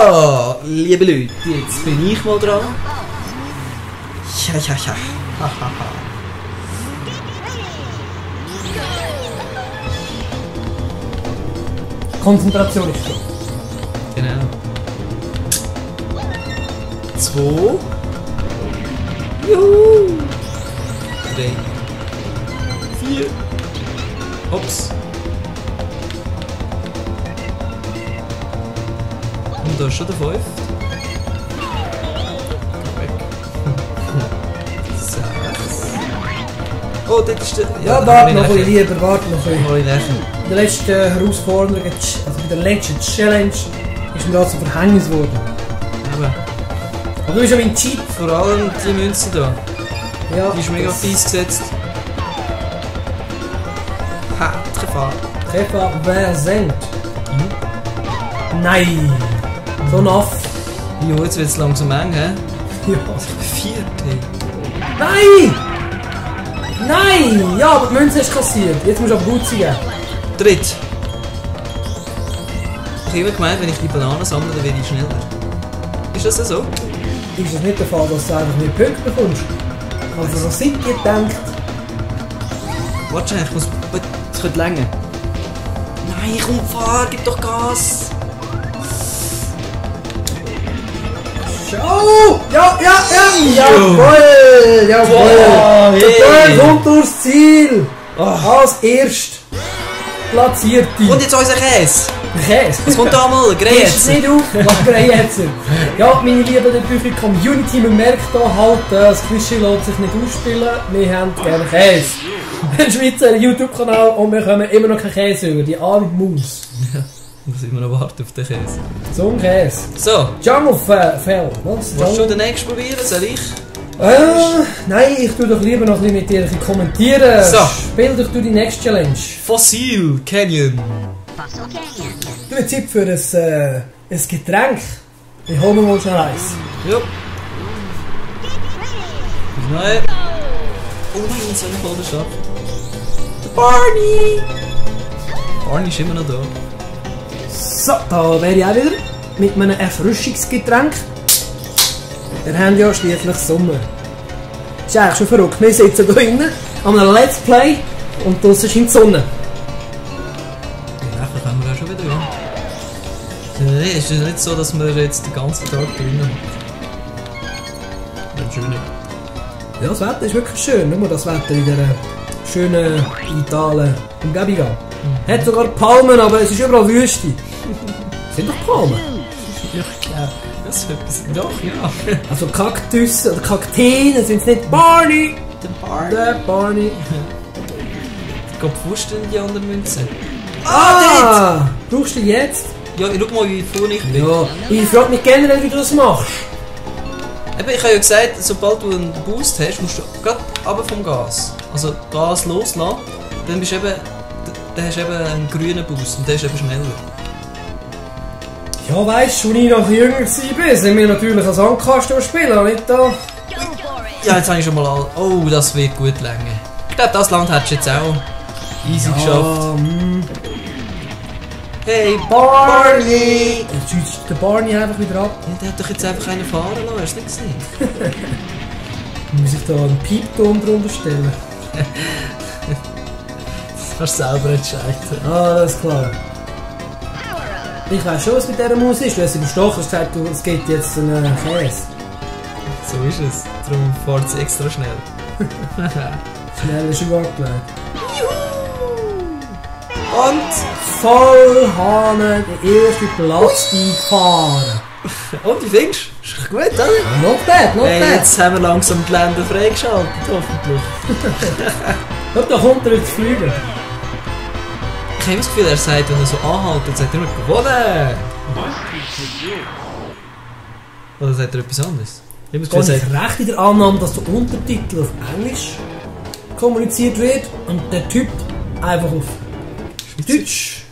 So, liebe Leute, jetzt bin ich mal dran. Ja. Konzentration ist schon. Genau. 2. Juhu. 3. 4. Ups. Und da ist schon der 5. Weg. 6. Oh, das ist der... Ja, warte noch ein bisschen lieber, warte noch ein bisschen. Bisschen. In der letzten Herausforderung, also bei der letzten Challenge, ist mir das zum Verhängnis geworden. Aber Aber du bist ja mein Cheat. vor allem die Münze da. Ja, Die ist mega fies gesetzt. Ha, Treffer. Treffer versenkt. Nein! So naff. Jo, jetzt wird es langsam eng, hä? Ja. Vierte. Nein! Nein! Ja, aber die Münze ist kassiert. Jetzt musst du aber gut sein. Dritt. Ich habe immer gemeint, wenn ich die Bananen sammle, dann werde ich schneller. Ist das so? Ist es nicht der Fall, dass du einfach nicht Punkte bekommst? Also so sind ihr denkt. Warte, ich muss... Es könnte länger. Nein, komm, fahr, gib doch Gas. Oh! Ja! Jawohl! Boah, Der hey. Burn kommt durchs Ziel! Oh. Als erst platzierte. Und jetzt unser Käse. Käse. Was kommt da mal? Gehst Greyetzer. nicht auf, was Greyetzer. Ja, meine liebe natürlich Community, man merkt hier halt, das Klischee lässt sich nicht ausspielen. Wir haben gerne Käse. Ein Schweizer YouTube-Kanal und wir kommen immer noch keinen Käse über, die arme Maus. Ja, muss immer noch warten auf den Käse. So ein Käse. So, Jungle Fell. Was? willst du den nächsten probieren? Soll ich? Nein, ich tue doch lieber noch ein bisschen mit dir kommentieren. So. Spiel doch du die nächste Challenge. Fossil Canyon. Du hast Zeit für ein Getränk. Ich hole mir mal schnell eins. Ja. Nein. Oh nein, so eine voll der Schaff. Der Barney! Barney ist immer noch da. So, da wäre ich auch wieder mit einem Erfrischungsgetränk. Wir haben ja schließlich Sommer. Das ist eigentlich schon verrückt. Wir sitzen hier drinnen an einem Let's Play und draussen scheint die Sonne. Ja, können wir auch schon wieder gehen. Es ist nicht so, dass wir jetzt den ganzen Tag drinnen haben. Wäre schön. Ja, das Wetter ist wirklich schön. Schau mal das Wetter in dieser schönen Italien Umgebung an. Hat sogar Palmen, aber es ist überall Wüste. Sind doch Palmen? Ja, klar. Das ist etwas. Doch, ja. Also Kaktus oder Kakteen sind es nicht. Barney! Der Barney. Der Barney. Ich glaube, wo denn die anderen Münzen? Ah! Brauchst du die jetzt? Ja, schau mal, wie vorne ich bin. Ja. Ich frage mich generell, wie du das machst. Eben, ich habe ja gesagt, sobald du einen Boost hast, musst du gerade runter vom Gas. Also Gas loslassen, dann bist du eben, dann hast du eben einen grünen Boost und der ist eben schneller. Ja, weißt du, als ich noch jünger war, sind wir natürlich als Sandkasten spielen, nicht da. Ja, jetzt habe ich schon mal all... Oh, das wird gut länger. Ich glaube, das Land hättest du jetzt auch easy geschafft. Hey, Barney! Jetzt schießt der Barney einfach wieder ab. Ja, der hat doch jetzt einfach einen fahren lassen, hast du nicht gesehen? Muss ich da einen Piepton drunter stellen? Das kannst du selber entscheiden. Ah, das ist klar. Ich weiß schon, was mit dieser Maus ist. Du hast überstochen und gesagt, es gibt jetzt einen Käse. So ist es. Darum fährt sie extra schnell. Schnell Schuhe angelegt. Und... Voll Hahn, den ersten Platz eingefahren. Und wie findest du? Ist doch gut, oder? Not bad, not Hey, bad. jetzt haben wir langsam die Länder freigeschaltet, hoffentlich. Und da kommt er jetzt fliegen. Ich habe das Gefühl, er sagt, wenn er so anhaltet, sagt er immer gewonnen. Oder sagt er etwas anderes? Ich habe das Gehe Gefühl, ich recht in der Annahme, dass der Untertitel auf Englisch kommuniziert wird und der Typ einfach auf Deutsch.